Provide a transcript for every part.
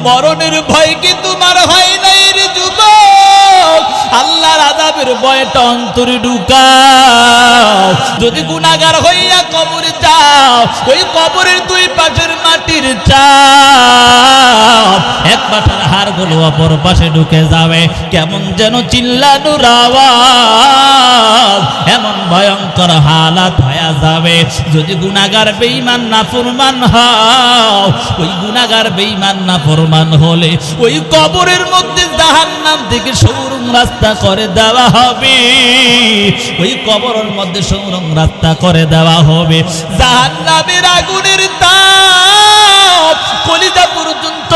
মরণের ভয় কি তোমার হয় নাই রে যুবক? আল্লাহর আযাবের ভয়টা অন্তরে ঢুকাও। যদি গুনাহগার হইয়া কবরে যাও, ওই কবরের দুই পাশের মাটির চাপ এক পাশের হাড়গুলো অপর পাশে ঢুকে যাবে, কেমন যেন চিল্লানোর আওয়াজ, এমন ভয়ঙ্কর হালাত হয়ে যাবে। যদি গুনাহগার বেঈমান নাফরমান হও, ওই গুনাহগার বেঈমান নাফরমান হলে ওই কবরের মধ্যে জাহান্নাম থেকে সুড়ঙ্গ রাস্তা করে দেওয়া হবে। ওই কবরের মধ্যে সুড়ঙ্গ রাস্তা করে দেওয়া হবে। জাহান্নামের আগুনের তাপ কলিজা পর্যন্ত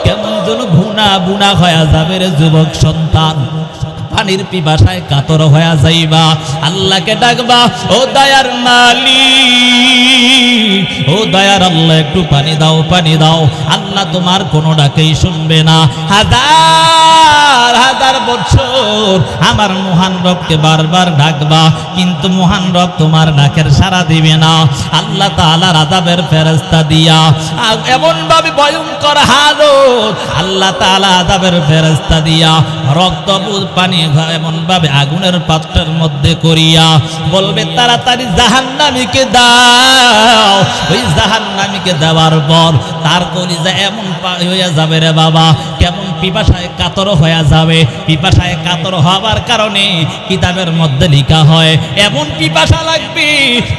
কেমন যেন ভুনা ভুনা হয়ে যাবে রে যুবক সন্তান। পানির পিপাসায় কাতর হয়ে যাইবা, আল্লাহকে ডাকবা, ও দয়ার মালিক, ও দয়ার আল্লাহ একটু পানি দাও, পানি দাও। আল্লাহ তোমার কোনো ডাকেই শুনবে না। হাজার হাজার বছর আমার মহান রবকে বারবার ডাকবা, কিন্তু মহান রব তোমার ডাকের সাড়া দিবে না। আল্লাহ তাআলার আযাবের ফেরেশতা দিয়া এমন ভাবে ভয়ঙ্কর হালত, আল্লাহ তাআলা আযাবের ফেরেশতা দিয়া রক্তপুত পানি এমন ভাবে আগুনের পাত্রের মধ্যে করিয়া বলবে, তাড়াতাড়ি জাহান্নামীকে দাও। ওই জাহান্নামীকে দেওয়ার পর তার কলিজা এমন হইয়া যাবে রে বাবা, কেমন পিপাসায় কাতর হয়ে যাবে। পিপাসায় কাতর হওয়ার কারণে কিতাবের মধ্যে লেখা হয়, এমন পিপাসা লাগবে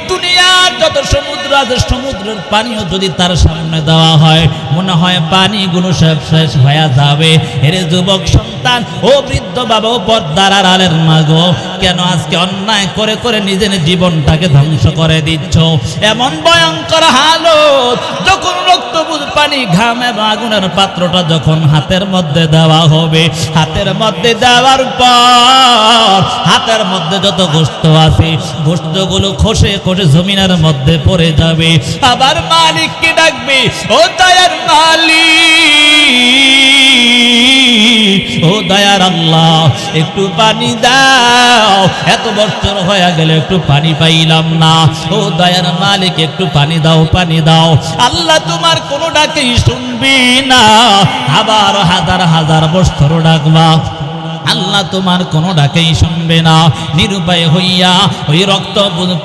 দুনিয়ার যত সমুদ্র আছে সমুদ্রের পানিও যদি তার সামনে দেওয়া হয় মনে হয় পানিগুলো সব শেষ হয়ে যাবে। এরে যুবক সন্তান, ও বৃদ্ধ বাবা, ও পর্দার আড়ালের মা গো, কেন আজকে অন্যায় করে করে নিজের জীবনটাকে ধ্বংস করে দিচ্ছ? এমন ভয়ঙ্কর হালত, যখন রক্তপুত পানি ঘাম এবং আগুনের পাত্রটা যখন হাতের মধ্যে দেওয়া হবে, হাতের মধ্যে দেওয়ার পর হাতের মধ্যে যত গোশত আছে গোশতগুলো খসে খসে জমিনের মধ্যে পড়ে যাবে। আবার মালিককে ডাকবে, ও দয়ার মালিক, ও দয়ার আল্লাহ একটু পানি দাও, এত বছর হয়ে গেল একটু পানি পাইলাম না। ও দয়ার মালিক একটু পানি দাও, পানি দাও। আল্লাহ তোমার কোনো ডাকেই শুনবি না। আবার হাজার হাজার বছর ডাকবা, আল্লাহ তোমার কোনো ডাকেই শুনবে না। নিরুপায় হইয়া ওই রক্ত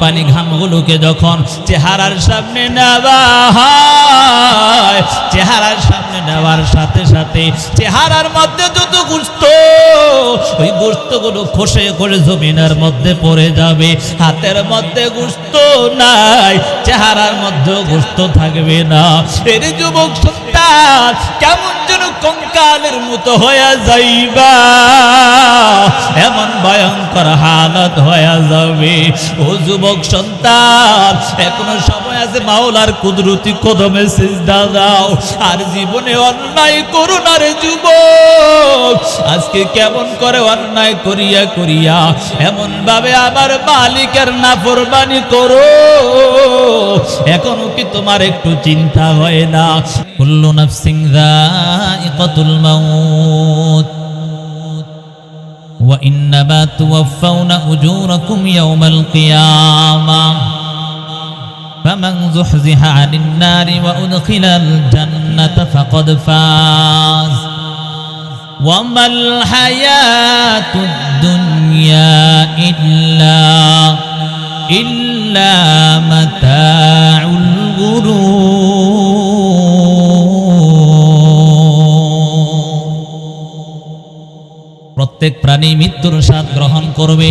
পানি ঘামগুলোকে যখন চেহারার সামনে নেওয়া হয়, চেহারার সামনে নেওয়ার সাথে সাথে চেহারার মধ্যে যত গোশত, ওই গোশতগুলো খসে করে জমিনের মধ্যে পড়ে যাবে। হাতের মধ্যে গোশত নাই, চেহারার মধ্যে গোশত থাকবে না। এর যুবক সন্তান, কেমন যেন কঙ্কালের মতো হয়ে যাইবা, এমন ভয়ঙ্কর হালত হয়ে যাবে। ও যুবক সন্তান, এখনো সময় আছে, মাওলার কুদরতি কদমে সিজদা দাও, আর জীবনে অন্যায় করো না রে যুবক। আজকে কেমন করে অন্যায় করিয়া করিয়া এমন ভাবে আমার মালিকের নাফরমানি করো, এখনো কি তোমার একটু চিন্তা হয় না? কুল্লু নাফসিন যায়িকাতুল মাউত ওয়া ইন্নামা তুওয়াফাউনা উজুরাকুম ইয়াওমাল কিয়ামা ফামান যুহজিহা আনিন নারি ওয়া উদখিলাল জান্নাতা ফাকাদ ফাজ ওয়া মাল হায়াতুদ দুনিয়া ইল্লা মাতাউল গুরুর। প্রত্যেক প্রাণী মৃত্যুর স্বাদ গ্রহণ করবে।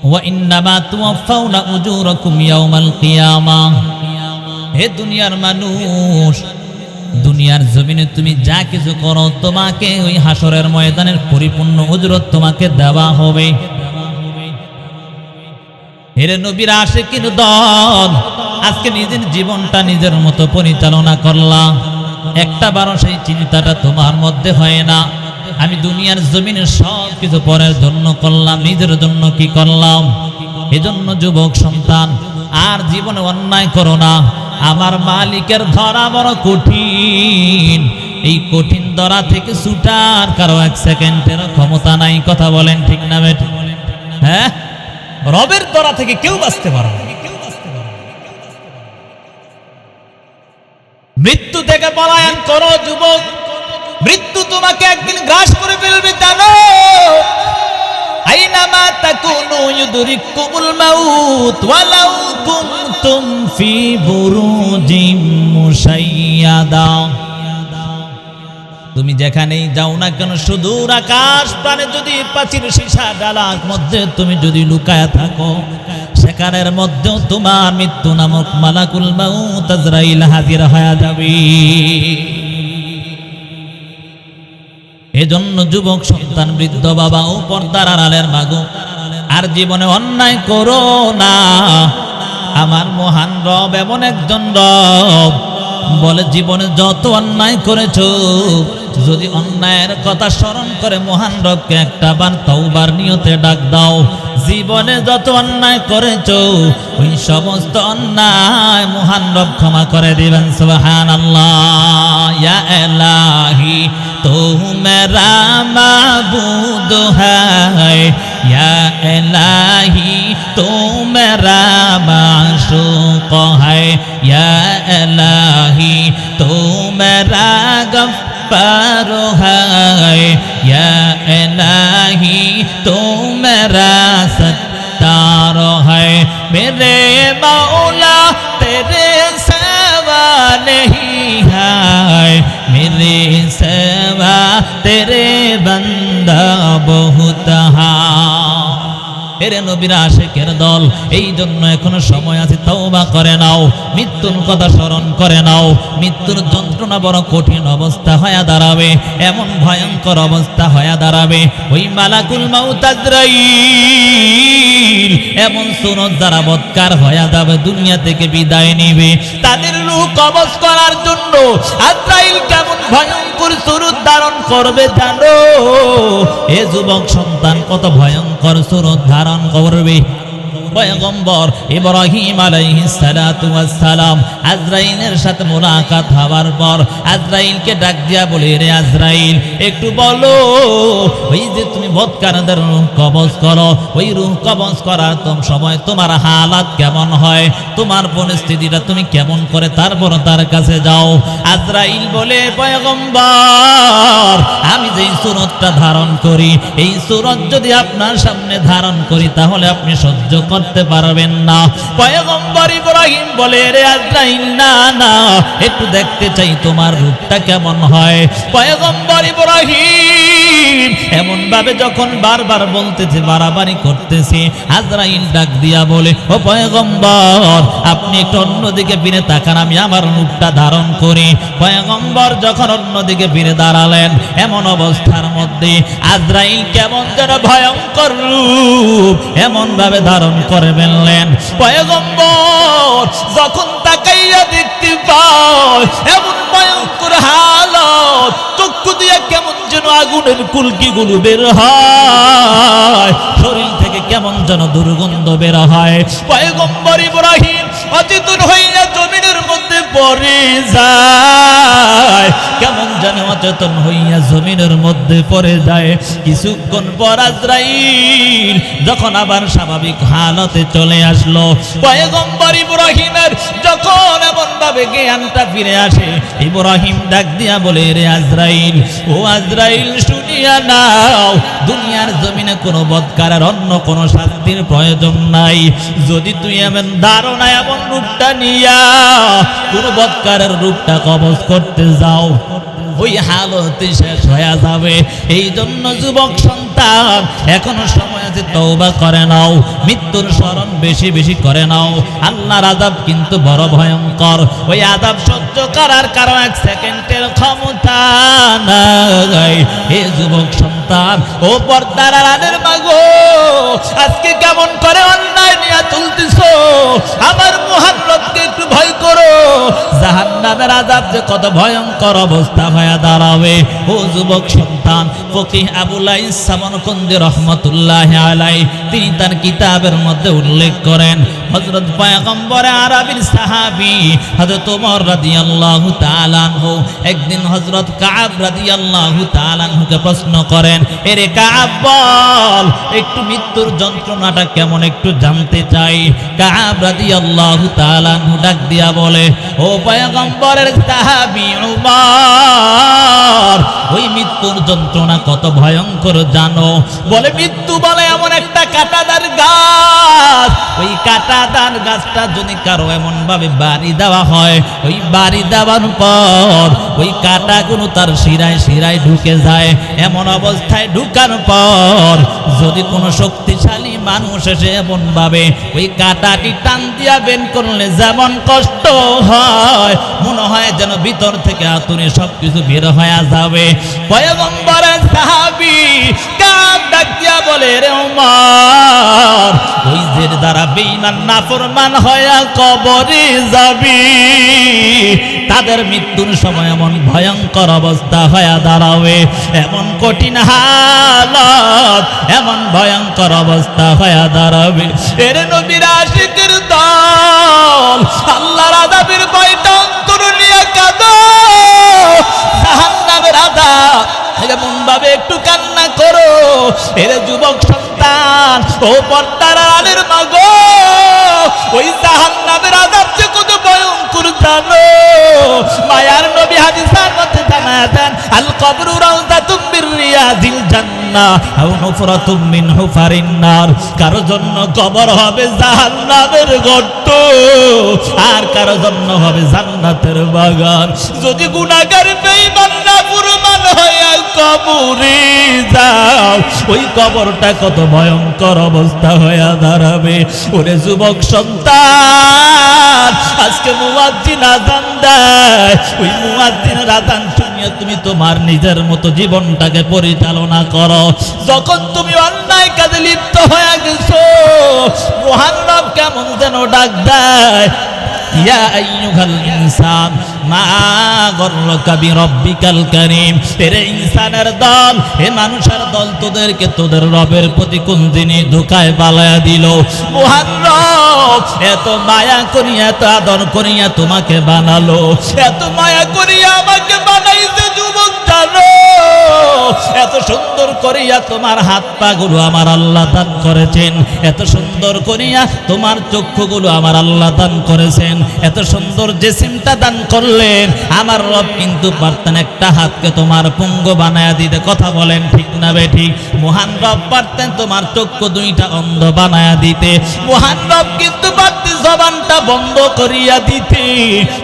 ওয়া ইন্নামা তুওয়াফাউনা উজুরাকুম ইয়াওমাল কিয়ামা। হে দুনিয়ার মানুষ, দুনিয়ার জমিনে তুমি যা কিছু করো তোমাকে ওই হাসরের ময়দানের পরিপূর্ণ উজরত তোমাকে দেওয়া হবে। হেরে নবীর আশিকিন দল, আজকে নিজের জীবনটা নিজের মতো পরিচালনা করলা, একটা বারো সেই চিন্তাটা তোমার মধ্যে হয় না। আমি দুনিয়ার জমিনে সব কিছু পরের জন্য করলাম, নিজের জন্য কি করলাম? এজন্য যুবক সন্তান, আর জীবনে অন্যায় করো না। আমার মালিকের ধরা বড় কঠিন। এই কঠিন ধরা থেকে ছুটার কারো এক সেকেন্ডের ক্ষমতা নাই। কথা বলেন ঠিক না বেটি? হ্যাঁ, রবের ধরা থেকে কেউ বাঁচতে পারে না। মৃত্যু থেকে পলায়ন করো যুবক, মৃত্যু তোমাকে একদিন গ্রাস করে ফেলবে জানো। আইনামা তাকুনু ইউদরিকুমুল মাউত ওয়ালাউ কুনতুম ফি বুরুজিম মুশাইয়াদা। তুমি যেখানেই যাও না কেন, সুদূর আকাশ প্রাণে যদি প্রাচীর সীসা ডালার মধ্যে তুমি যদি লুকায়া থাকো, সেখানের মধ্যেও তোমার মৃত্যু নামক মালাকুল মাউত আজরাইল হাজির হয়ে যাবে। এজন্য যুবক সন্তান, বৃদ্ধ বাবা ও পর্দার আড়ালের মাগো, আর জীবনে অন্যায় করো না। আমার মহান রব এমন একজন রব বলে, জীবনে যত অন্যায় করেছো, যদি অন্যায়ের কথা স্মরণ করে মহান রবকে একটা বার তওবার নিয়তে ডাক দাও, জীবনে যত অন্যায় করেছো ওই সমস্ত অন্যায় মহান রব ক্ষমা করে দিবেন। সুবহানাল্লাহ। ইয়া ইলাহি তো মেরা মাবুদ হ্যায়, ইয়া ইলাহি তো মেরা মাশুক হ্যায়, ইয়া ইলাহি তো মেরা गफ्फार है, या इलाही तो मेरा सत्तार है। मेरे मौला तेरे सिवा नहीं है, मेरे सिवा तेरे बंदा बहुत है। এরে নবীর আশিকের দল, এই জন্য এখনো সময় আছে, তওবা করে নাও, মৃত্যুর কথা স্মরণ করে নাও। মৃত্যুর যন্ত্রণা বড় কঠিন অবস্থা হয়ে দাঁড়াবে, এমন ভয়ঙ্কর অবস্থা হয়ে দাঁড়াবে। ওই মালাকুল মাউত আজরাইল এমন সুরত দ্বারা বৎকার হয়ে যাবে, দুনিয়া থেকে বিদায় নিবে। তাদের রূহ কবজ করার জন্য আজরাইল কেমন ভয়ঙ্কর সুরত ধারণ করবে জানো? এ যুবক সন্তান, কত ভয়ঙ্কর সুরত ধারণ করবে। পয়গম্বর ইব্রাহিম আলাইহিস সালাতু ওয়াস সালাম আজরাইলের সাথে মুলাকাত হওয়ার পর আজরাইলকে ডাক দিয়া বলে, রে আজরাইল, একটু বলো, ওই যে তুমি বৎকারদের রূহ কবজ করো, ওই রূহ কবজ করার সময় তোমার হালাত কেমন হয়, তোমার পরিস্থিতিটা তুমি কেমন করে তারপর তার কাছে যাও। আজরাইল বলে, পয়গম্বর, আমি যেই সূরতটা ধারণ করি, এই সূরত যদি আপনার সামনে ধারণ করি তাহলে আপনি সহ্য করতে পারবেন না। পয়গম্বর ইব্রাহিম বলে, রে আজরাইল, না না, একটু দেখতে চাই তোমার রূপটা কেমন হয়। পয়গম্বর ইব্রাহিম এমন ভাবে যখন বারবার বলতেছে, বাড়াবাড়ি করতেছে, আজরাইল ডাক দিয়া বলে, ও পয়গম্বর, আপনি একটু অন্যদিকে ফিরে তাকান, আমি আমার রূপটা ধারণ করি। পয়গম্বর যখন অন্যদিকে ফিরে দাঁড়ালেন, এমন অবস্থার মধ্যে আজরাইল কেমন যেন ভয়ঙ্কর রূপ এমন ভাবে ধারণ করে ফেললেন। পয়গম্বর যখন তাকাইয়া দেখতে পায় এমন ভয়ঙ্কর হালত, চক্ষু দিয়ে কেমন যেন আগুনের কুলকিগুলো বের হয়, শরীর থেকে কেমন যেন দুর্গন্ধ বের হয়। পয়গম্বর ইব্রাহিম অচেতন হইয়া জমিনের মধ্যে পড়ে যায়, কেমন যেন অচেতন হইয়া জমিনের মধ্যে পড়ে যায়। কিছুক্ষণ পর আজরাইল যখন আবার স্বাভাবিক হালতে চলে আসলো, পয়গম্বর ইব্রাহিমের যখন এমন ভাবে জ্ঞানটা ফিরে আসে, ইব্রাহিম ডাক দিয়া বলে, রে আজরাইল, ও আজরাইল, শুনিয়া নাও, দুনিয়ার জমিনে কোনো বৎকারের অন্য কোনো শাস্তির প্রয়োজন নাই। যদি তুই এমন ধারণা এমন রূপটা নিয়া কোন বৎকারের রূপটা কবজ করতে যাও, ওই হালতে শেষ হয়ে যাবে। এই জন্য যুবক সন্তান, এখনো সময় আছে, তওবা করে নাও, মৃত্যুর স্মরণ বেশি বেশি করে নাও। আল্লাহর আযাব কিন্তু বড় ভয়ঙ্কর, ওই আযাব সহ্য করার কারণ এক সেকেন্ডের ক্ষমতা নাই। হে যুবক সন্তান, ও পর্দার আড়ালের মাগো, আজকে কেমন করে অন্যায় নিয়ে চলতেছো? আমার মহান রবকে একটু ভয় করো, জাহান্নামের আযাব যে কত ভয়ঙ্কর অবস্থা হয়ে দাঁড়াবে। ও যুবক সন্তান, সন্তান ফকিহ আবুল আইস সামরকন্দি রাহমাতুল্লাহি আলাইহি তিনি তার কিতাবের মধ্যে উল্লেখ করেন হযরত পয়গম্বর আরবির সাহাবী হযরত ওমর রাদিয়াল্লাহু তাআলা আনহু একদিন হযরত কাব রাদিয়াল্লাহু তাআলা আনহুকে প্রশ্ন করেন, এরে কাব বল একটু মৃত্যুর যন্ত্রণাটা কেমন একটু জানতে চাই। কাব রাদিয়াল্লাহু তাআলা আনহু ডাক দিয়া বলে, ও পয়গম্বরের সাহাবী ওমর, ওই মৃত্যুর যন্ত্রণা কত ভয়ঙ্কর জানো? বলে মৃত্যু বলে এমন একটা কাঁটাদার গাছ, ওই কাঁটাদার গাছটা যদি কারো এমন ভাবে বাড়ি দেওয়া হয়, ওই বাড়ি দেওয়ার পর ওই কাঁটাগুলো তার শিরায় শিরায় ঢুকে যায়। এমন অবস্থায় ঢুকার পর যদি কোনো শক্তিশালী মানুষ এসে এমন ভাবে ওই কাঁটাটি টান দিয়া বের করলে যেমন কষ্ট হয়, মনে হয় যেন ভিতর থেকে আতুরে সবকিছু বের হয়ে যাবে। পয়গম্বরের সাহাবী কাব ডাক দিয়া বলে, রে ওমর, ওই যে দ্বারা বেঈমান নাফরমান হয়ে কবরে যাবি, তাদের মৃত্যুর সময় এমন ভয়ঙ্কর অবস্থা হয়ে দাঁড়াবে, এমন কঠিন হালত, এমন ভয়ঙ্কর অবস্থা হয়ে দাঁড়াবে। এর নবীর আশিকের দল আল্লাহর আযাবের ভয়টা অন্তর নিয়ে কাঁদো, জাহান্নামের আযাব এমন ভাবে একটু কান্না করো। এর যুবক সন্তান, ও পর্দার আলের মাগো, ওই জাহান্নামের আযাব যে কত ভয়ঙ্কর জানো? মায়ার নবী হাদিসের মধ্যে জানাতেন, আল কবরু রাউযাতুম মির রিয়াদিল জান্নাহ আও হুফরাতুম মিন হুফারিন নার। কারো জন্য কবর হবে জাহান্নামের গর্ত, আর কারো জন্য হবে জান্নাতের বাগান। যদি গুনাহগার বেঈমান নাফরমান হয়ে কবরে যাও, ওই কবরটা কত ভয়ঙ্কর অবস্থা হয়ে দাঁড়াবে। ওরে যুবক সন্তান, আজকে মুয়াজ্জিন আযান দেয়, ওই মুয়াজ্জিনের আযান শুনিয়ে তুমি তোমার নিজের মতো জীবনটাকে পরিচালনা করো। যখন তুমি অন্যায় কাজে লিপ্ত হয়ে গেছো, মহান রব কেমন যেন ডাক দেয়, ইয়া আইয়ুহাল ইনসান মা গররাকা বিরাব্বিকাল কারীম। এরে ইনসানের দল, হে মানুষের দল, তোদেরকে তোদের রবের প্রতি কোন জিনিস ধোঁকায় পালায়া দিল? মহান রব এত মায়া করিয়া এত আদর করিয়া তোমাকে বানালো, এত মায়া করিয়া আমাকে বানাইছে যুবক জানো। এত সুন্দর করিয়া তোমার হাত পা গুলো আমার আল্লাহ দান করেছেন, এত সুন্দর করিয়া তোমার চক্ষুগুলো আমার আল্লাহ দান করেছেন, এত সুন্দর জিসিমটা দান করলেন আমার রব, কিন্তু পারতেন একটা হাতকে তোমার পঙ্গু বানায়া দিতে। কথা বলেন ঠিক না বেঠিক? মহান রব পারতেন তোমার চক্ষু দুইটা অন্ধ বানায়া দিতে, মহান রব কিন্তু পারতেন জবানটা বন্ধ করিয়া দিতে,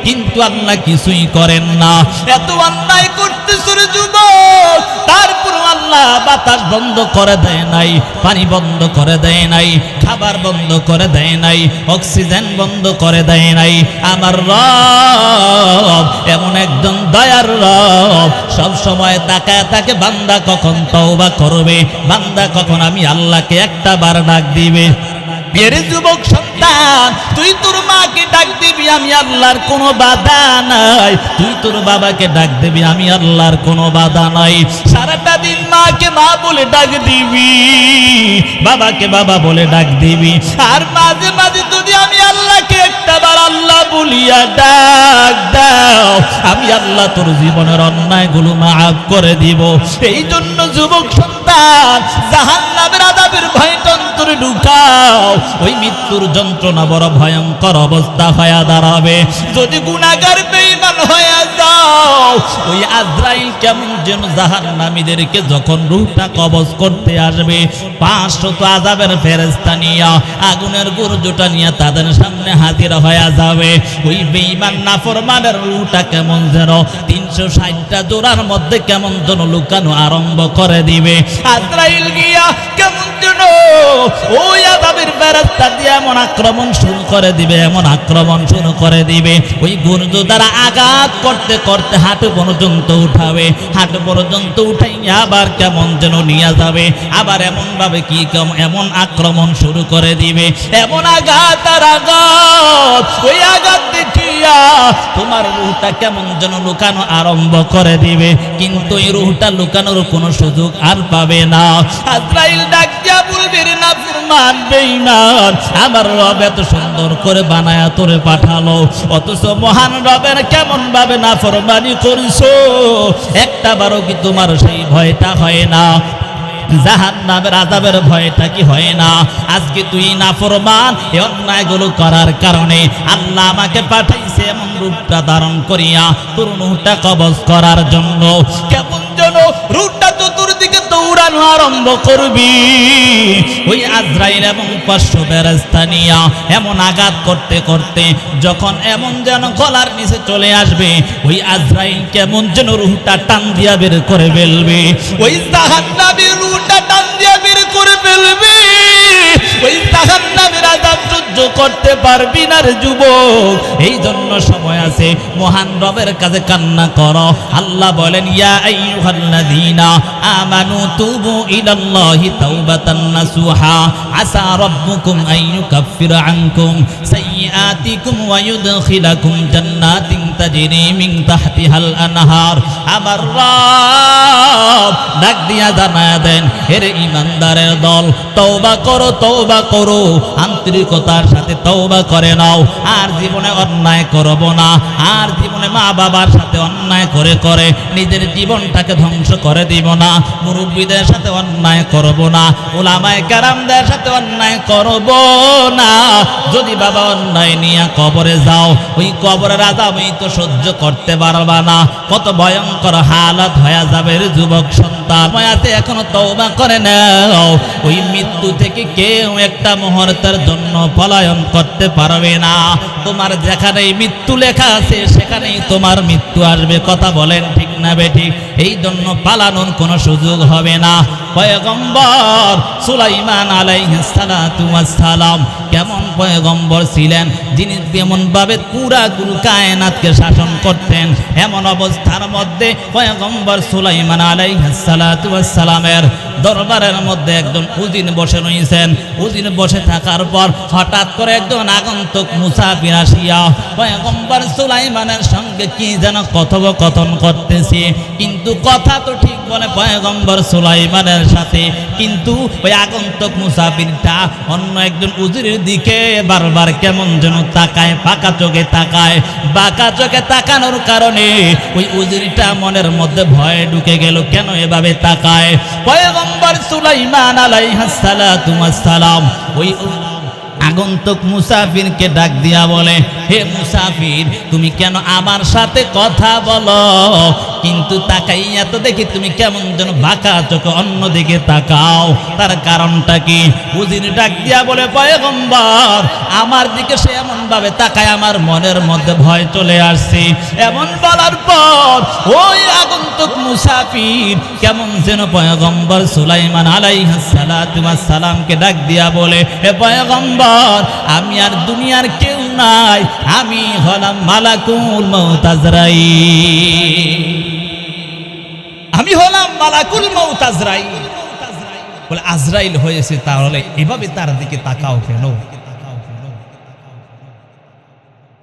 কিন্তু আল্লাহ কিছুই করেন না। এত অন্যায় করতেছ রে যুবক, তারপর আল্লাহ বাতাস বন্ধ করে দেয় নাই, পানি বন্ধ করে দেয় নাই, খাবার বন্ধ করে দেয় নাই, অক্সিজেন বন্ধ করে দেয় নাই। আমার রব এমন একজন দয়ার রব, সব সময় তাকায় থাকে বান্দা কখন তওবা করবে, বান্দা কখন আমি আল্লাহকে একটা বার ডাক দিবে। এরে যুবক সন্তান, তুই তোর মাকে ডাক দিবি, আমি আল্লাহর কোনো বাধা নাই। তুই তোর বাবাকে ডাক দিবি, আমি আল্লাহর কোনো বাধা নাই। সারাটা দিন মাকে মা বলে ডাক দিবি, বাবাকে বাবা বলে ডাক দিবি, আর মাঝে মাঝে যদি আমি আল্লাহকে একটা বার আল্লাহ বলিয়া ডাক দাও, আমি আল্লাহ তোর জীবনের অন্যায়গুলো মাফ করে দিব। এই জন্য যুবক সন্তান, জাহান্নামের আযাবের ভয়টা অন্তরে ঢুকাও। ওই মৃত্যুর যন্ত্রণা বড় ভয়ঙ্কর অবস্থা হয়ে দাঁড়াবে যদি গুনাহগার বেঈমান হয়ে যাও। ওই আজরাইল কেমন যেন জাহান্নামীদেরকে যখন রূহটা কবজ করতে আসবে, 500 আযাবের ফেরেশতা নিয়ে আগুনের গর্জটা নিয়ে তাদের সামনে হাজির হয়ে যাবে। ওই বেঈমান নাফরমানের রূহটা কেমন যেন 360টা জোড়ার মধ্যে কেমন যেন লুকানো আরম্ভ করে দিবে। আজরাইল গিয়া কেমন যেন ওই আযাবের ফেরেশতা দিয়ে এমন আক্রমণ শুরু করে দিবে, এমন আক্রমণ শুরু করে দিবে, ওই গুরুজ দ্বারা আঘাত করতে করতে হাঁটু পর্যন্ত উঠাবে, হাঁটু পর্যন্ত উঠাইয়া আবার কেমন যেন নিয়ে যাবে, আবার এমন ভাবে কি এমন আক্রমণ শুরু করে দিবে, এমন আঘাত আর আঘাত, ওই আঘাত দেখিয়া তোমার রূহটা কেমন যেন লুকানো আরম্ভ করে দিবে, কিন্তু এই রূহটা লুকানোর কোনো সুযোগ আর পাবে না। আজরাইল ডাক দিয়া বলবে, রে নাফরমান বেঈমান, আমার রব এত সুন্দর করে বানায়া তোরে পাঠালো, অথচ মহান রবের কেমন ভাবে নাফরমানি করিছো, একটা বারও কি তোমার সেই ভয়টা হয় না? জাহান্নামের আযাবের ভয়টা কি হয় না? আজকে তুই নাফরমান, এই অন্যায়গুলো করার কারণে আল্লাহ আমাকে পাঠাইছে এমন রূপটা ধারণ করিয়া তোর রূহটা কবজ করার জন্য। কেমন যেন রূহটা চতুর্দিকে দৌড়ানো আরম্ভ করবি, ওই আজরাইল এবং 500 ফেরেশতা নিয়া এমন আঘাত করতে করতে যখন এমন যেন গলার নিচে চলে আসবে, ওই আজরাইল কেমন যেন রূহটা টান দিয়া বের করে ফেলবে, ওই জাহান্নামের রূহটা টান দিয়া বের করে ফেলবে, ওই জাহান্নামের আযাব সহ্য করতে পারবি না রে যুবক। এই জন্য সময় আছে, মহান রবের কাছে কান্না করো। আল্লাহ বলেন, ইয়া আইয়ুহাল্লাযীনা আমানু তুবু ইলাল্লাহি তাওবাতান নাসুহা আসা রাব্বুকুম আইয়ুকাফফিরা আনকুম সাইয়্যাতিকুম ওয়া ইউদখিলাকুম জান্নাতিন তাজরি মিন তাহতিহাল আনহার। আমার রব ডাক দিয়া জানায়া দেন, হে ঈমানদারের দল, তওবা করো, তওবা করো, আন্তরিকতার সাথে তওবা করে নাও, আর জীবনে অন্যায় করব না, আর জীবনে মা বাবার সাথে অন্যায় করে করে নিজের জীবনটাকে ধ্বংস করে দিব না, মুরব্বীদের সাথে অন্যায় করব না, উলামায়ে কেরামদের সাথে অন্যায় করব না। যদি বাবা অন্যায় নিয়ে কবরে যাও, ওই কবরের আযাবই তো সহ্য করতে পারবা না, কত ভয়ঙ্কর হালাত হয়ে যাবে রে যুবক সন্তান। মায়াতে এখনো তওবা করে নাও, ওই মৃত্যু থেকে কেউ একটা মুহূর্তের জন্য পলায়ন করতে পারবে না। তোমার যেখানেই মৃত্যু লেখা আছে সেখানেই তোমার মৃত্যু আসবে, কথা বলেন ঠিক না বেঠিক? এই জন্য পালানোর কোনো সুযোগ হবে না। পয়গম্বর সুলাইমান আলাইহিস সালাতু ওয়াস সালাম কেমন পয়গম্বর ছিলেন, যিনি যেমন ভাবে পুরা কুল কায়নাতকে শাসন করতেন, এমন অবস্থার মধ্যে পয়গম্বর সুলাইমান আলাইহিস সালাতু ওয়াস সালামের দরবারের মধ্যে একজন উজির বসে রয়েছেন। উজির বসে থাকার পর হঠাৎ করে একজন আগন্তুক মুসাফির আসিয়া পয়গম্বর সুলাইমানের সঙ্গে কি যেন কথোপকথন করতেছে, কিন্তু কথা তো ঠিক বলে পয়গম্বর সুলাইমানের সাথে, কিন্তু ওই আগন্তুক মুসাফিরটা অন্য একজন উজিরের দিকে বারবার কেমন যেন তাকায়, পাকা চোখে তাকায়। বাঁকা চোখে তাকানোর কারণে ওই উজিরটা মনের মধ্যে ভয় ঢুকে গেল, কেন এভাবে তাকায়? পয়গম্বর সুলাইমান আলাইহিস সালাতু ওয়াস সালাম ওই আগন্তুক মুসাফিরকে ডাক দিয়া বলে, হে মুসাফির, তুমি কেন আমার সাথে কথা বলো, কিন্তু তাকাইয়া তো দেখি তুমি কেমন যেন বাঁকা চোখে অন্যদিকে তাকাও, তার কারণটা কি? উজির ডাক দিয়া বলে, পয়গম্বর, আমার দিকে সে এমন ভাবে তাকায় আমার মনের মধ্যে ভয় চলে আসছে। এমন বলার পর ওই আগন্তুক মুসাফির কেমন যেন পয়গম্বর সুলাইমান আলাইহিস সালাতু ওয়াস সালামকে ডাক দিয়া বলে, হে পয়গম্বর, আমি আর দুনিয়ার কেউ নাই, আমি হলাম মালাকুল মউত আজরাইল, আমি হলাম মালাকুল মউত আজরাইল। বলে, আজরাইল হয়েছে, তাহলে এভাবে তার দিকে তাকাও কেন?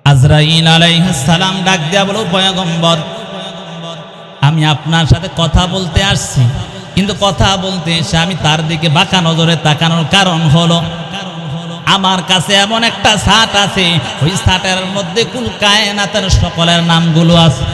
আজরাইল আলাইহিস সালাম ডাক দেয়া বলো, পয়গম্বর, আমি আপনার সাথে কথা বলতে আসছি, কিন্তু কথা বলতে এসে আমি তার দিকে বাঁকা নজরে তাকানোর কারণ হলো আমার কাছে এমন একটা ছাট আছে, ওই ছাটের মধ্যে কুল কায়নাতের সকলের নামগুলো আছে,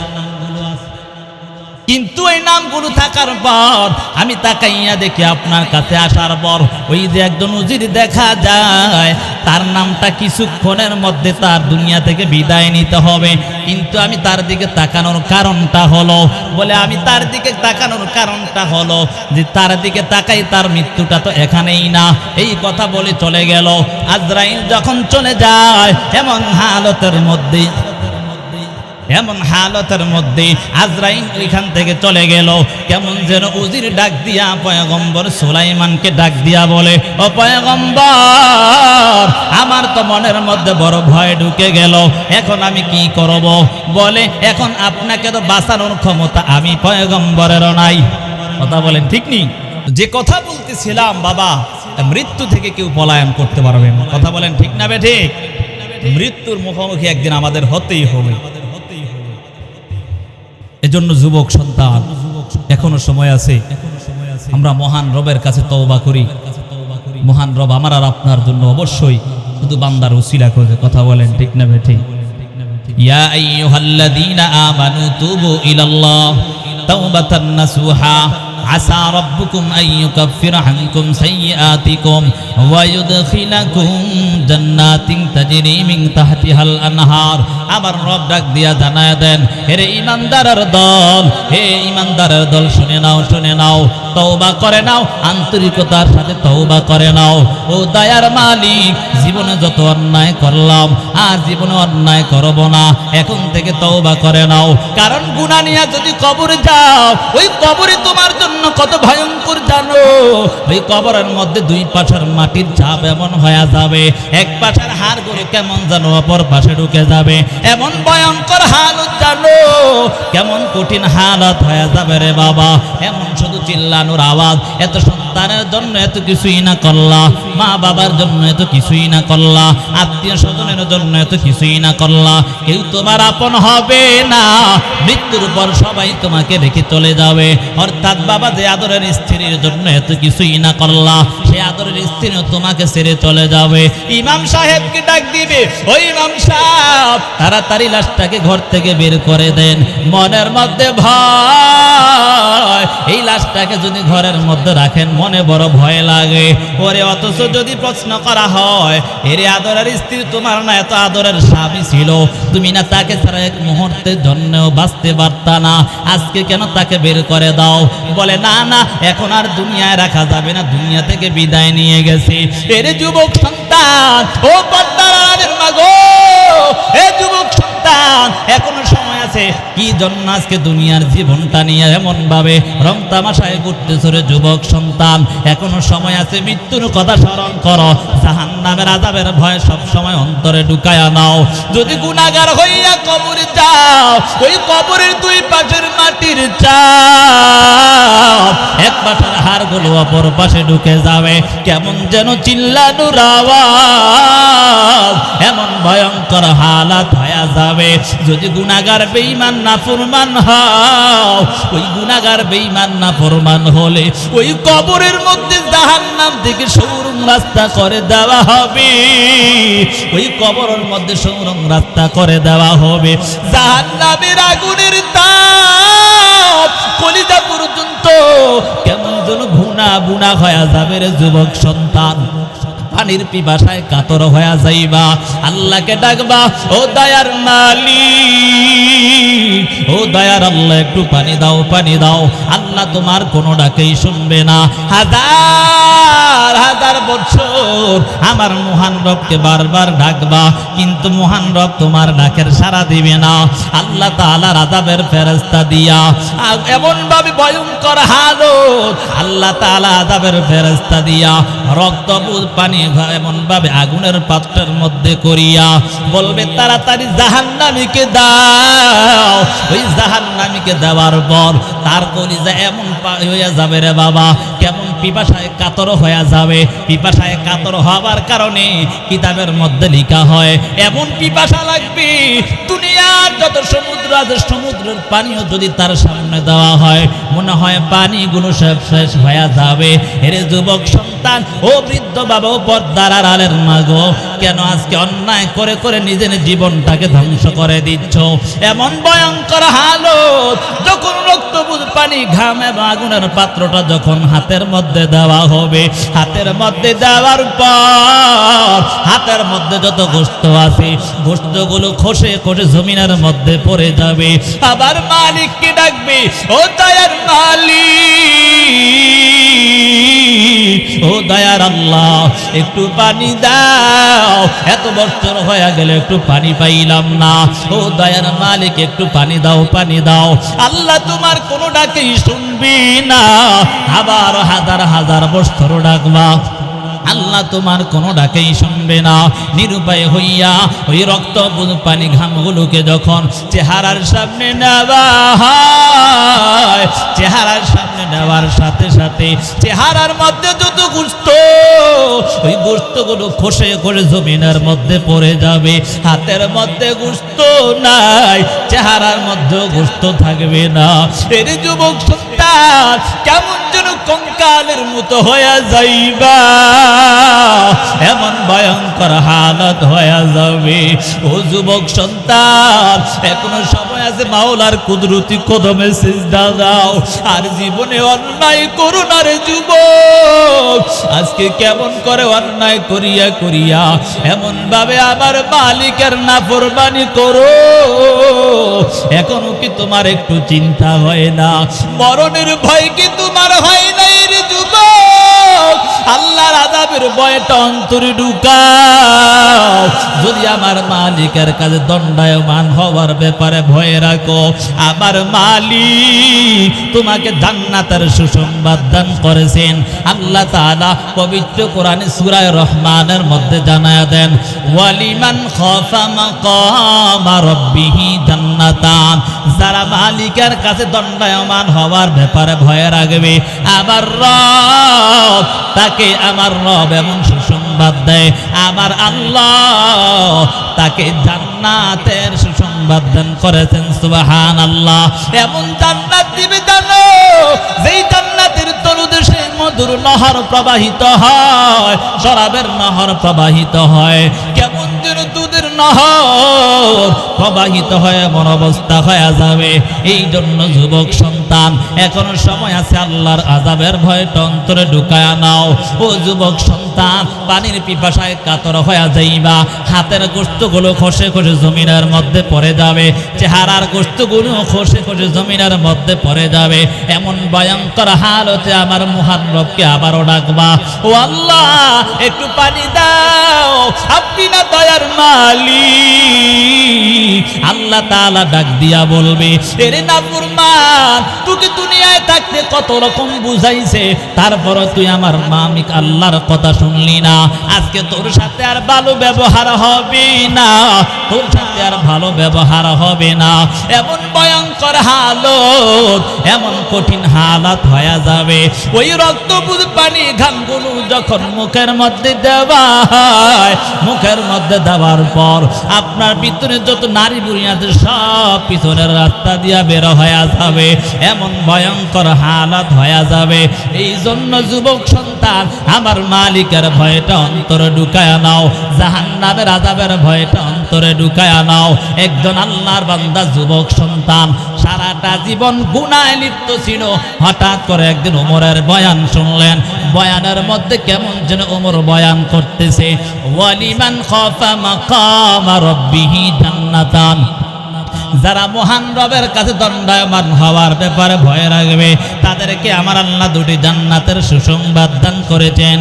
কিন্তু এই নামগুলো থাকার পর আমি তাকাইয়া দেখি আপনার কাছে আসার পর ওই যে একজন উজির দেখা যায়, তার নামটা কিছুক্ষণের মধ্যে তার দুনিয়া থেকে বিদায় নিতে হবে, কিন্তু আমি তার দিকে তাকানোর কারণটা হলো, বলে আমি তার দিকে তাকানোর কারণটা হলো যে তার দিকে তাকাই তার মৃত্যুটা তো এখানেই না। এই কথা বলে চলে গেল। আজরাইল যখন চলে যায় এমন হালতের মধ্যে এমন হালতের মধ্যে আজরাইল ওইখান থেকে চলে গেল। কেমন যেন উজির ডাক দিয়া পয়গম্বর সুলাইমানকে ডাক দিয়া বলে, ও পয়গম্বর, আমার তো মনের মধ্যে বড় ভয় ঢুকে গেল, এখন আমি কি করব? বলে, এখন আপনাকে তো বাঁচানোর ক্ষমতা আমি পয়গম্বরেরও নাই। কথা বলেন ঠিক নেই? যে কথা বলতেছিলাম বাবা, মৃত্যু থেকে কেউ পলায়ন করতে পারবে না। কথা বলেন ঠিক না বেঠিক? মৃত্যুর মুখোমুখি একদিন আমাদের হতেই হবে। এজন্য যুবক সন্তান, এখনো সময় আছে, আমরা মহান রবের কাছে তওবা করি। মহান রব আমার আর আপনার জন্য অবশ্যই শুধু বান্দার উসিলা করে। কথা বলেন ঠিক না বেঠিক? ইয়া আইয়ুহাল্লাযীনা আমানু তুবু ইলাল্লাহ তাওবাতান নাসুহা আসা রাব্বুকুম আন ইউকাফিরা আনকুম সাইয়্যাতিকুম ওয়া ইউদখিলাকুম জান্নাতিন তাজরি মিন তাহতিহাল আনহার। আবার রব ডাক দিয়া জানায় দেন, হে ঈমানদারের দল, হে ঈমানদারের দল, শুনে নাও, শুনে নাও, তওবা করে নাও, আন্তরিকতার সাথে তওবা করে নাও। ও দয়ার মালিক, জীবনে যত অন্যায় করলাম আর জীবনে অন্যায় করব না, এখন থেকে তওবা করে নাও। কারণ গুনাহ নিয়ে যদি কবরে যাও, ওই কবরে তোমার জন্য কত ভয়ঙ্কর জানো? ওই কবরের মধ্যে দুই পাশের মাটির চাপ এমন হয়ে যাবে, এক পাশের হাড়গুলো কেমন যেন অপর পাশে ঢুকে যাবে, এমন ভয়ঙ্কর হালত জানো? কেমন কঠিন হালত হয়ে যাবে রে বাবা। এমন শুধু চিল্লানোর আওয়াজ। এত সন্তানের জন্য এত কিছুই না করলা, মা বাবার জন্য এত কিছুই না করলা, আত্মীয় স্বজনের জন্য এত কিছুই না করলা, কেউ তোমার আপন হবে না। মৃত্যুর পর সবাই তোমাকে রেখে চলে যাবে। অর্থাৎ বাবা, যে আদরের স্ত্রীর জন্য এত কিছুই না করলা, সে আদরের স্ত্রীও তোমাকে ছেড়ে চলে যাবে। ইমাম সাহেবকে ডাক দিবে, ওই ইমাম সাহেব, তাড়াতাড়ি লাশটাকে ঘর থেকে বের করে দেন। মনের মধ্যে ভয়, এই লাশটাকে যদি ঘরের মধ্যে রাখেন মনে বড় ভয় লাগে। ওরে, অথচ যদি প্রশ্ন করা হয়, এর আদরের স্ত্রী তোমার না এত আদরের স্বামী ছিল, তুমি না তাকে ছাড়া এক মুহূর্তের জন্যও বাঁচতে পারতা না, আজকে কেন তাকে বের করে দাও? বলে, না না, এখন আর দুনিয়ায় রাখা যাবে না, দুনিয়া থেকে বিদায় নিয়ে গেছে। এর যুবক সন্তান, ও পর্দার আড়ালের মা গো, এ যুবক সন্তান, এখনো সময় আছে। কি জন্য আজকে দুনিয়ার জীবনটা নিয়ে এমন ভাবে রং তামাশায় ঘুরতেছ রে যুবক সন্তান? এখনো সময় আছে, মৃত্যুর কথা স্মরণ করো। জাহান্নামের আযাবের ভয় সব সময় অন্তরে ঢুকায়া নাও। যদি গুনাহগার হইয়া কবরে যাও, ওই কবরের দুই পাশের মাটির চাপ, এক পাশের হাড়গুলো অপর পাশে ঢুকে যাবে, কেমন যেন চিল্লানোর আওয়াজ, এমন ভয়ঙ্কর হালাত হয়ে যাবে। যদি গুনাহগার বেঈমান নাফরমান হও, ওই গুনাহগার বেঈমান নাফরমান হলে ওই কবরের মধ্যে জাহান্নাম থেকে সুড়ঙ্গ রাস্তা করে দেওয়া হবে। ওই কবরের মধ্যে সুড়ঙ্গ রাস্তা করে দেওয়া হবে। জাহান্নামের আগুনের তাপ কলিজা পর্যন্ত কেমন যেন ভুনা ভুনা হয়ে যাবে রে যুবক সন্তান। পানির পিপাসায় কাতর হয়ে যাইবা, আল্লাহকে ডাকবা, ও দয়ার মালিক, ও দয়ার আল্লাহ, একটু পানি দাও, পানি দাও। আল্লাহ তোমার কোনো ডাকেই শুনবে না। হাজার হাজার বছর আমার মহান রবকে বারবার ডাকবা, কিন্তু মহান রব তোমার ডাকের সাড়া দিবে না। আল্লাহ তাআলার আযাবের ফেরেশতা দিয়া এমন ভাবে ভয়ঙ্কর হালত, আল্লাহ তাআলা আযাবের ফেরেশতা দিয়া রক্তপুত পানি এমন ভাবে আগুনের পাত্রের মধ্যে করিয়া বলবে, তাড়াতাড়ি জাহান্নামীকে দাও। ওই জাহান্নামীকে দেওয়ার পর তার কলিজা এমন হয়ে যাবে রে বাবা, কেমন পিপাসায় কাতর হয়ে যাবে। পিপাসায় কাতর হওয়ার কারণে কিতাবের মধ্যে লেখা হয়, এমন পিপাসা লাগবে দুনিয়ার যত সমুদ্র আছে, সমুদ্রের পানিও যদি তার সামনে দেওয়া হয় মনে হয় পানিগুলো সব শেষ হয়ে যাবে। এরে যুবক সন্তান, ও বৃদ্ধ বাবা, ও পর্দার আড়ালের মা গো, কেন আজকে অন্যায় করে করে নিজের জীবনটাকে ধ্বংস করে দিচ্ছ? এমন ভয়ঙ্কর হালত, যখন রক্তপুত পানি, ঘাম এবং আগুনের পাত্রটা যখন হাতের মধ্যে দেওয়া হবে, হাতের মধ্যে দেওয়ার পর হাতের মধ্যে যত গোশত আছে, গোশতগুলো খসে খসে জমিনের মধ্যে পড়ে যাবে। আবার মালিককে ডাকবে, ও দয়ার মালিক, ও দয়ার আল্লাহ একটু পানি দাও, এত বছর হয়ে গেল একটু পানি পাইলাম না, ও দয়ার মালিক একটু পানি দাও, পানি দাও। আল্লাহ তোমার কোনো ডাকেই শুনবি না, আবার হাজার হাজার বছর ডাকবা, আল্লাহ তোমার কোনো ডাকেই শুনবে না। নিরুপায় হইয়া ওই রক্ত পানি ঘামগুলোকে যখন চেহারার সামনে নেওয়া হয়, চেহারার সামনে নেওয়ার সাথে সাথে চেহারার মধ্যে যত গোশত, ওই গোশতগুলো খসে করে জমিনের মধ্যে পড়ে যাবে। হাতের মধ্যে গোশত নাই, চেহারার মধ্যে গোশত থাকবে না। এর যুবক সন্তান কেমন যেন কঙ্কালের মতো হয়ে যাইবা, এমন ভয়ঙ্কর হালত হয়ে যাবে। ও যুবক সন্তান, এখনো সময় আছে, মাওলার কুদরতি কদমে সিজদা দাও, আর জীবনে অন্যায় করো না রে যুবক। আজকে কেমন করে অন্যায় করিয়া করিয়া এমন ভাবে আমার মালিকের নাফরমানি করো, এখনো কি তোমার একটু চিন্তা হয় না? মরণের ভয় কি তোমার হয় নাই রে যুবক? আল্লাহর আযাবের ভয়টা অন্তরে ঢুকাও। যদি আমার মালিকের কাছে দণ্ডায়মান হওয়ার ব্যাপারে ভয় রাখো, আমার মালিক তোমাকে জান্নাতের সুসংবাদ দান করেছেন। আল্লাহ তাআলা পবিত্র কোরআনে সূরা রহমানের মধ্যে জানায়া দেন, ওয়ালিমান খাফা মাকামা রাব্বিহি জান্নাতান। যারা মালিকের কাছে দণ্ডায়মান হওয়ার ব্যাপারে ভয় রাখবে, আমার রব তাকে, আমার রব এমন সুসংবাদ দেয়, আমার আল্লাহ তাকে জান্নাতের সুসংবাদ দান করেছেন। সুবহানাল্লাহ। এমন জান্নাত দিবে জানো, যেই জান্নাতের তলদেশে মধুর নহর প্রবাহিত হয়, শরাবের নহর প্রবাহিত হয়, কেমন যেন দুধের নহর প্রবাহিত হয়, এমন অবস্থা হয়ে যাবে। এই জন্য যুবক সন্তান, এখনো সময় আছে, আল্লাহর আযাবের ভয়টা অন্তরে ঢুকায়া নাও। ও যুবক সন্তান, পানির পিপাসায় কাতর হয়ে যাইবা, হাতের গোশতগুলো খসে খসে জমিনের মধ্যে পড়ে যাবে, চেহারার গোশতগুলো খসে খসে জমিনের মধ্যে পড়ে যাবে। এমন ভয়ঙ্কর হালতে আমার মহান রবকে আবারও ডাকবা, ও আল্লাহ একটু পানি দাও, আপনি না দয়ার মালিক। আল্লাহ তাআলা ডাক দিয়া বলবে, এরে নাফরমান, তোকে দুনিয়ায় থাকতে কত রকম বুঝাইছে, তারপরও তুই আমার মালিক আল্লাহর কথা শুনলি না। আজকে তোর সাথে আর ভালো ব্যবহার হবে না, তোর সাথে আর ভালো ব্যবহার হবে না। এমন ভয়ঙ্কর হালত, এমন কঠিন হালাত হয়ে যাবে। ওই রক্ত পানি ঘামগুলো যখন মুখের মধ্যে দেওয়া হয়, মুখের মধ্যে দেওয়ার পর আপনার ভিতরে যত নারী বুড়ি আছে সব পিছনের রাস্তা দিয়া বের হয়ে যাবে, এমন ভয়ঙ্কর হালাত হয়ে যাবে। এই জন্য যুবক সন্তান, আমার মালিকের ভয়টা অন্তরে ঢুকায়া নাও, জাহান্নামের আযাবের ভয়টা অন্তরে ঢুকায়া নাও। একজন আল্লাহর বান্দা যুবক সন্তান সারাটা জীবন গুনাহে লিপ্ত ছিল, হঠাৎ করে একদিন ওমরের বয়ান শুনলেন। বয়ানের মধ্যে কেমন যেন ওমর বয়ান করতেছে, ওয়ালিমান খাফা মাকামা রাব্বিহি জান্নাতান। যারা মহান রবের কাছে দণ্ডায়মান হওয়ার ব্যাপারে ভয় রাখবে, তাদেরকে আমার আল্লাহ দুটি জান্নাতের সুসংবাদ দান করেছেন।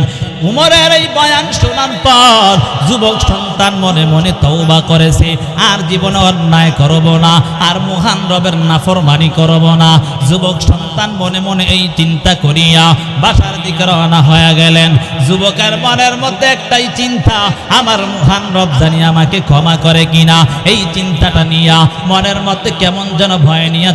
উমরের এই বয়ান শোনার পর যুবক সন্তান মনে মনে তওবা করেছে, আর জীবনে অন্যায় করব না, আর মহান রবের নাফরমানি করব না। যুবক সন্তান মনে মনে এই চিন্তা করিয়া বাসার দিকে রওনা হয়ে গেলেন। যুবকের মনের মধ্যে একটাই চিন্তা, আমার মহান রব জানি আমাকে ক্ষমা করে কিনা। এই চিন্তাটা নিয়া মনের মধ্যে কেমন যেন ভয় নিয়ে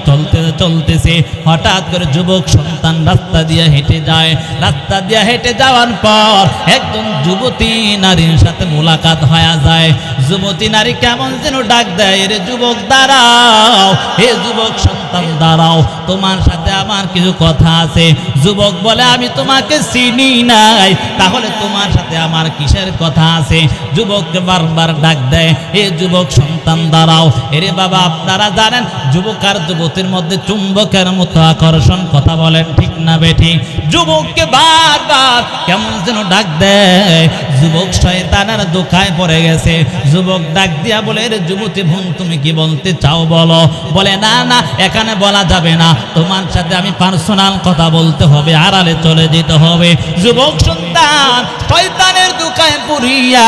চলতেছে। হঠাৎ করে যুবক সন্তান রাস্তা দিয়ে হেঁটে যায়। রাস্তা দিয়ে হেঁটে যাওয়ার পর একজন যুবতী নারীর সাথে মোলাকাত হয়ে যায়। যুবতী নারী কেমন যেন ডাক দেয়, রে যুবক দাঁড়াও, হে যুবক সন্তান দাঁড়াও, তোমার সাথে আমার কিছু কথা আছে। যুবক বলে, আমি তোমাকে চিনি নাই, তাহলে তোমার সাথে আমার কিসের কথা আছে? যুবককে বারবার ডাক দেয়, হে যুবক সন্তান দাঁড়াও। এরে বাবা, আপনারা জানেন যুবক আর যুবতীর মধ্যে চুম্বকের মতো আকর্ষণ, কথা বলেন ঠিক না বেঠিক? যুবককে বারবার কেমন যেন ডাক দেয়। যুবক শয়তানের দোকায় পড়ে গেছে। যুবক ডাক দিয়া বলে, রে যুবতী বোন, তুমি কি বলতে চাও বলো। বলে, না না, এখানে বলা যাবে না, তোমার সাথে আমি পার্সোনাল কথা বলতে হবে, আড়ালে চলে যেতে হবে। যুবক সন্তান সন্তান শয়তানের দোকায় পড়িয়া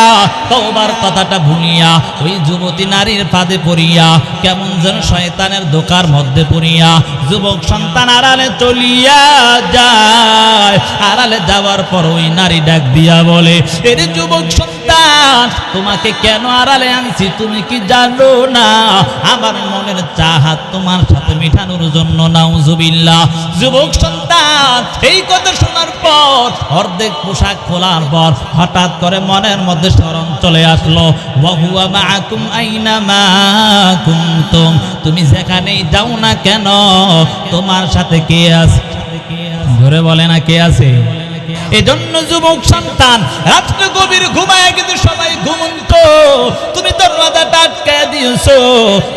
তওবার কথাটা ভুলিয়া ওই যুবতী নারীর ফাঁদে পড়িয়া কেমন যেন শয়তানের দোকার মধ্যে পড়িয়া যুবক সন্তান আড়ালে চলিয়া যায়। আড়ালে যাওয়ার পর ওই নারী ডাক দিয়া বলে, এর যুবক সন্তান, তোমাকে কেন আড়ালে আনছি তুমি কি জানো না? আমার মনের চাহাত তোমার সাথে মিটানোর জন্য। নাউজুবিল্লাহ। যুবক সন্তান এই কথা শোনার পর অর্ধেক পোশাক খোলার পর হঠাৎ করে মনের মধ্যে স্মরণ চলে আসলো, ওয়া হুয়া মাআকুম আইনামা কুনতুম, তুমি যেখানেই যাও না কেন তোমার সাথে কে আছে? ধরে বলে না কে আছে? এজন্য যুবক সন্তান রাত্র গভীর ঘুমায় কিন্তু সবাই ঘুমন্ত, তুমি দরওয়াজাটা আটকায় দিয়েছো।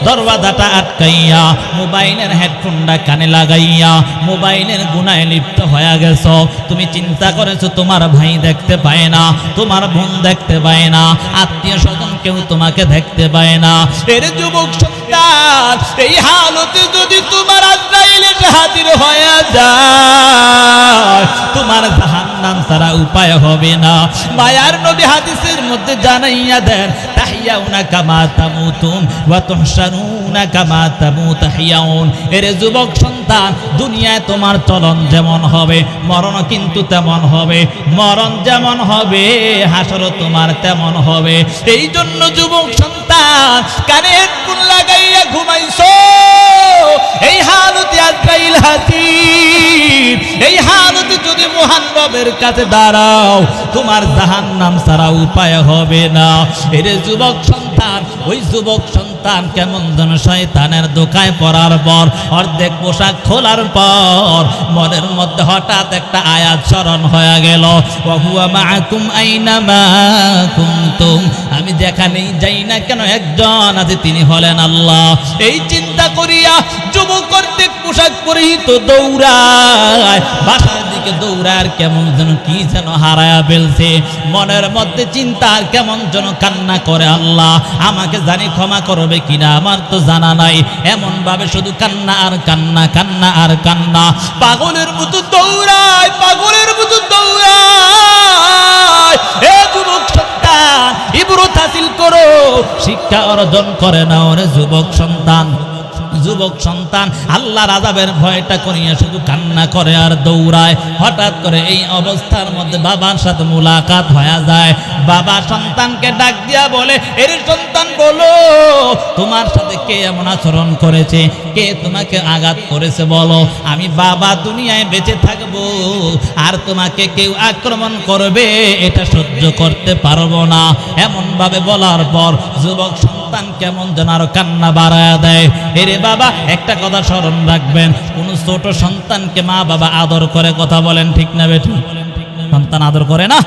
দরওয়াজাটা আটকাইয়া মোবাইলের হেডফোনটা কানে লাগাইয়া মোবাইলের গুনায় লিপ্ত হয়ে গেছো। তুমি চিন্তা করেছো তোমার ভাই দেখতে পায় না, তোমার বোন দেখতে পায় না, আত্মীয় স্বজন কেউ তোমাকে দেখতে পায় না। এর যুবক সন্তান এই হালতে যদি তোমার আজরাইল এসে হাজির হয়ে যায় তোমার জাহান্নাম ছাড়া উপায় হবে না। মায়ার নবী হাদিসের মধ্যে জানাইয়া দেন, তাহিয়াউনা কামা তামুতুন ওয়া তুহশারুনা কামা তামুতাহিয়াউন। এর যুবক সন্তান দুনিয়ায় তোমার চলন যেমন হবে মরণও কিন্তু তেমন হবে, মরণ যেমন হবে হাসরও তোমার তেমন হবে। এই জন্য যুবক সন্তান কানে হেডফোন লাগাইয়া ঘুমাইছো, এই হালতে আজরাইল হাজির। এই হালতে যদি মহান রবের কাছে দাঁড়াও তোমার জাহান্নাম ছাড়া উপায় হবে না। এর যুবক সন্তান ওই যুবক সন্তান কেমন যেন শয়তানের দোকায় পড়ার পর অর্ধেক পোশাক খোলার পর মনের মধ্যে হঠাৎ একটা আয়াত স্মরণ হয়ে গেল, ওয়া হুয়া মাআকুম আইনামা কুনতুম, আমি যেখানেই যাই না কেন একজন আছে, তিনি হলেন আল্লাহ। এই চিন্তা করিয়া যুবক অর্ধেক পোশাক পরিহিত দৌড়ায়, বাসার দিকে দৌড়ায়, কেমন যেন কি যেন হারায়া ফেলছে। মনের মধ্যে চিন্তা আর কেমন যেন কান্না করে, আল্লাহ আমাকে জানি ক্ষমা করবে কিনা আমার তো জানা নাই। এমন ভাবে শুধু কান্না আর কান্না, কান্না আর কান্না। পাগলের মতো দৌড়ায়, পাগলের মতো দৌড়ায়। এ যুবক সন্তান ইবরত হাসিল করো, শিক্ষা অর্জন করে নাও রে যুবক সন্তান। যুবক সন্তান আল্লাহর আযাবের ভয়টা করিয়া শুধু কান্না করে আর দৌড়ায়। হঠাৎ করে এই অবস্থার মধ্যে বাবার সাথে মুলাকাত হয়ে যায়। বাবা সন্তানকে ডাক দিয়া বলে, এর সন্তান বলো তোমার সাথে কে এমন আচরণ করেছে, কে তোমাকে আঘাত করেছে বলো। আমি বাবা দুনিয়ায় বেঁচে থাকবো আর তোমাকে কেউ আক্রমণ করবে এটা সহ্য করতে পারবো না। এমন ভাবে বলার পর যুবক সন্তান কেমন যেন আরো কান্না বাড়ায়া দেয়। এরে বাবা একটা কথা স্মরণ রাখবেন, কোন ছোট সন্তানকে মা বাবা আদর করে, কথা বলেন ঠিক না বেটি? সন্তান আদর করে না?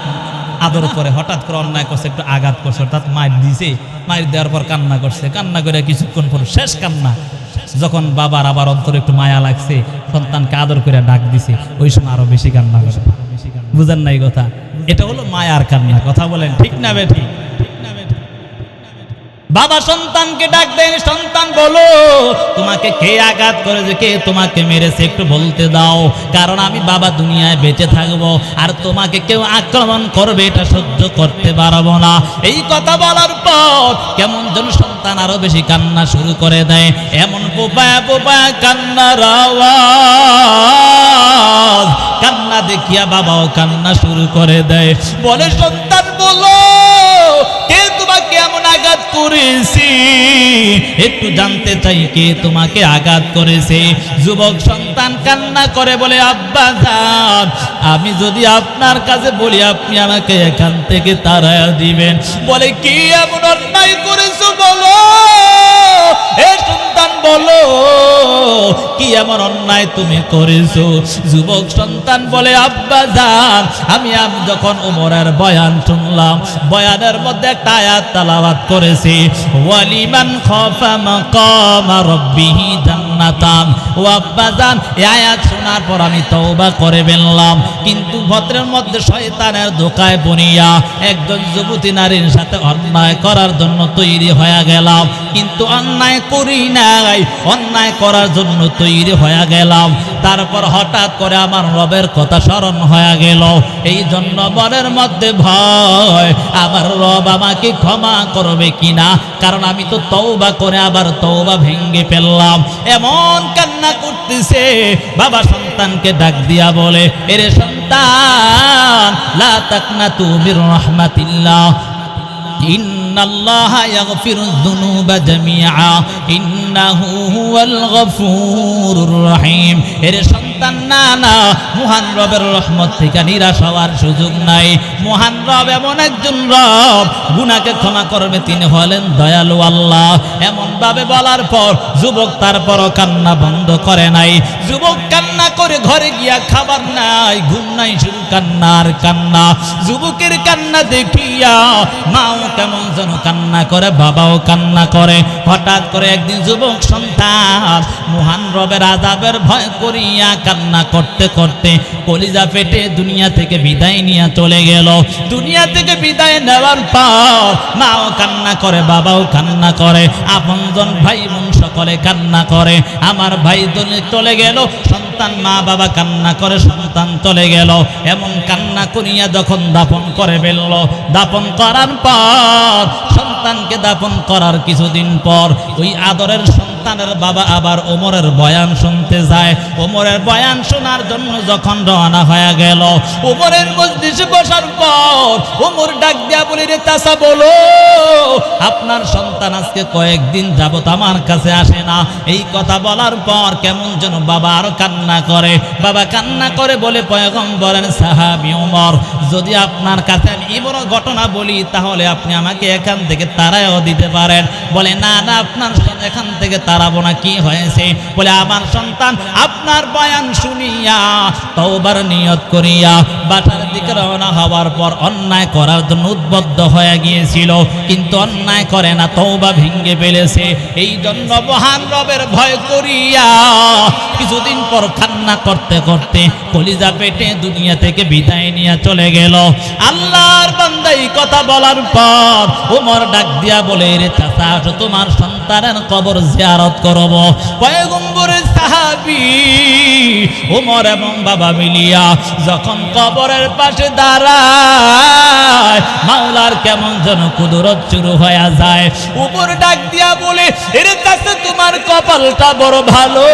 আদর করে। হঠাৎ করে অন্যায় করছে, একটু আঘাত করছে, অর্থাৎ মায়ের দিছে, মায়ের দেওয়ার পর কান্না করছে, কান্না করে কিছুক্ষণ পর শেষ কান্না। যখন বাবার আবার অন্তরে একটু মায়া লাগছে, সন্তানকে আদর করে ডাক দিছে, ওই সময় আরো বেশি কান্না করে। বুঝেন নাই কথা? এটা হলো মায়ার কান্না, কথা বলেন ঠিক না বেটি? বাবা সন্তানকে ডাক দেন, সন্তান বলো তোমাকে কে আঘাত করেছে, কে তোমাকে মেরেছে একটু বলতে দাও, কারণ আমি বাবা দুনিয়ায় বেঁচে থাকবো আর তোমাকে কেউ আক্রমণ করবে এটা সহ্য করতে পারবো না। এই কথা বলার পর কেমন যেন সন্তান আরো বেশি কান্না শুরু করে দেয়। এমন পোপায়া পোপায়া কান্নার আওয়াজ, কান্না দেখিয়া বাবাও কান্না শুরু করে দেয়। বলে সন্তান বলো কে তোমাকে এমন আঘাত করেছে, একটু জানতে চাই কে তোমাকে আঘাত করেছে। যুবক সন্তান কান্না করে বলে, আব্বা জান আমি যদি আপনার কাছে বলি আপনি আমাকে এখান থেকে তাড়ায়া দিবেন। বলে কি এমন অন্যায় করেছো বলো, এ সন্তান বলো কি এমন অন্যায় তুমি করেছো। যুবক সন্তান বলে, আব্বা জান আমি যখন ওমরের বয়ান শুনলাম, বয়ানের মধ্যে একটা আয়াত তেলাওয়াত করেছি, ওয়ালিমান খাফা মাকাম রাব্বিহি জান্নাতান। ও আব্বা জান এই আয়াত শোনার পর আমি তওবা করে ফেললাম, কিন্তু ভদ্রের মধ্যে শয়তানের ধোকায় পড়িয়া একজন যুবতী নারীর সাথে অন্যায় করার জন্য তৈরি হয়ে গেলাম। কিন্তু অন্যায় করি নাই, অন্যায় করার জন্য তৈরি হয়ে গেলাম। তারপর হঠাৎ করে আমার রবের কথা স্মরণ হয়ে গেল, এই জন্য মনের মধ্যে ভয়, আমার রব আমাকে ক্ষমা করবে কিনা, কারণ আমি তো তওবা করে আবার তওবা ভেঙে ফেললাম। এমন কান্না করতেছে, বাবা সন্তানকে ডাক দিয়া বলে, এরে সন্তান, লা তাকনাতু মির রাহমাতিল্লাহ, ইন্নাল্লাহা ইয়াগফিরুয যুনুবা জামিআ, ইন্নাহু হুয়াল গফুরুর রহিম। এরে সন্তান, না না, মহান রবের রহমত থেকে নিরাশ হওয়ার সুযোগ নাই। মহান রব এমন একজন রব, গুনাহকে ক্ষমা করবে, তিনি হলেন দয়ালু আল্লাহ। এমন ভাবে বলার পর যুবক তারপরও কান্না বন্ধ করে নাই। যুবক কান্না করে ঘরে গিয়া খাবার নাই, ঘুম নাই, শুধু কান্না আর কান্না। যুবকের কান্না দেখিয়া মাও কেমন যেন কান্না করে, বাবাও কান্না করে। হঠাৎ করে একদিন যুবক সন্তান মহান রবের আযাবের ভয় করিয়া কান্না করতে করতে কলিজা ফেটে দুনিয়া থেকে বিদায় নিয়ে চলে গেল। দুনিয়া থেকে বিদায় নেওয়ার পর মাও কান্না করে, বাবাও কান্না করে, আপনজন ভাই বোন সকলে কান্না করে। আমার ভাই চলে গেল, সন্তান, মা বাবা কান্না করে, সন্তান চলে গেল। এমন কান্না করিয়া যখন দাফন করে ফেলল, দাফন করার পর সন্তানকে দাফন করার কিছুদিন পর ওই আদরের সন্তানের বাবা আবার ওমরের বয়ান শুনতে যায়। ওমরের বয়ান শোনার জন্য যখন রওনা হয়ে গেল, ওমরের মজলিসে বসার পর ওমর ডাক দিয়া বলে, রে চাচা, বলো, আপনার সন্তান আজকে কয়েকদিন যাবত আমার কাছে আসে না। এই কথা বলার পর কেমন যেন বাবা আরো কান্না করে। বাবা কান্না করে বলে, পয়গম্বরের সাহাবী ওমর, যদি আপনার কাছে আমি এই বড় ঘটনা বলি তাহলে আপনি আমাকে এখান থেকে তাড়াইও দিতে পারেন। বলে, না না, আপনার এখান থেকে তাড়াবো না। কি হয়েছে? বলে, আমার সন্তান আপনার বয়ান শুনিয়া তওবার নিয়ত করিয়া বাসার দিকে রওনা হওয়ার পর অন্যায় করার জন্য উদ্বুদ্ধ হয়ে গিয়েছিল, কিন্তু অন্যায় করে না, তওবা ভেঙে ফেলেছে। এই জন্য মহান রবের ভয় করিয়া কিছুদিন পর কান্না করতে করতে কলিজা পেটে দুনিয়া থেকে বিদায় নিয়ে চলে গেল। আল্লাহর বান্দা এই কথা বলার পর ওমর ডাক দিয়া বলে, রে চাচা, আসো, তোমার সন্তানের কবর জিয়ারত করব। পয়গম্বরের সাহাবী ওমর এবং বাবা মিলিয়া যখন কবরের পাশে দাঁড়ায়, মাওলার কেমন যেন কুদরত শুরু হয়ে যায়। ওমর ডাক দিয়া বলে, রে চাচা, তোমার কপালটা বড় ভালো,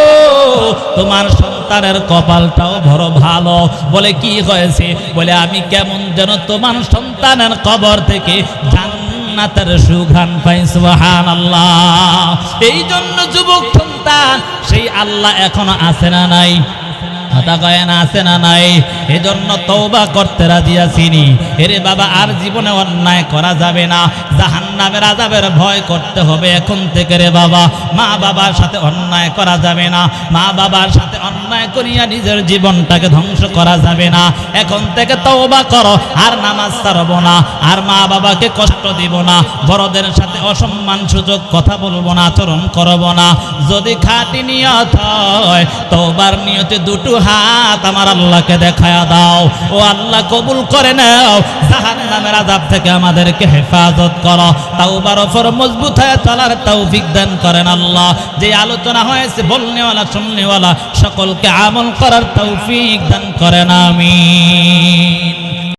তোমার সন্তানের কপালটাও বড় ভালো। বলে, কি হয়েছে? বলে, আমি কেমন যেন তোমার সন্তানের কবর থেকে জান্নাতের সুঘ্রাণ পাই। সুবহানাল্লাহ। এই জন্য যুবক সন্তান, সেই আল্লাহ এখনো আছে না নাই? কথা কয় না, আছে না নাই? এজন্য তওবা করতে রাজি আছিনি। এরে বাবা, আর জীবনে অন্যায় করা যাবে না, জাহান্নামের আযাবের ভয় করতে হবে এখন থেকে। রে বাবা, মা বাবার সাথে অন্যায় করা যাবে না, মা বাবার সাথে অন্যায় করিয়া নিজের জীবনটাকে ধ্বংস করা যাবে না। এখন থেকে তওবা করো, আর নামাজ ছাড়ব না, আর মা বাবাকে কষ্ট দিব না, বড়দের সাথে অসম্মান সূচক কথা বলবো না, আচরণ করব না। যদি খাঁটি নিয়ত হয়, তওবার নিয়তে দুটো হাত আমার আল্লাহকে দেখায়া দাও। ও আল্লাহ, কবুল করে নাও, জাহান্নামের আযাব থেকে আমাদেরকে হেফাজত করো, তাওবার উপর মজবুত হয়ে চলার তৌফিক দান করেন আল্লাহ। যে আলোচনা হয়েছে, বলনেওয়ালা শুননেওয়ালা সকলকে আমল করার তৌফিক দান করেন, আমিন।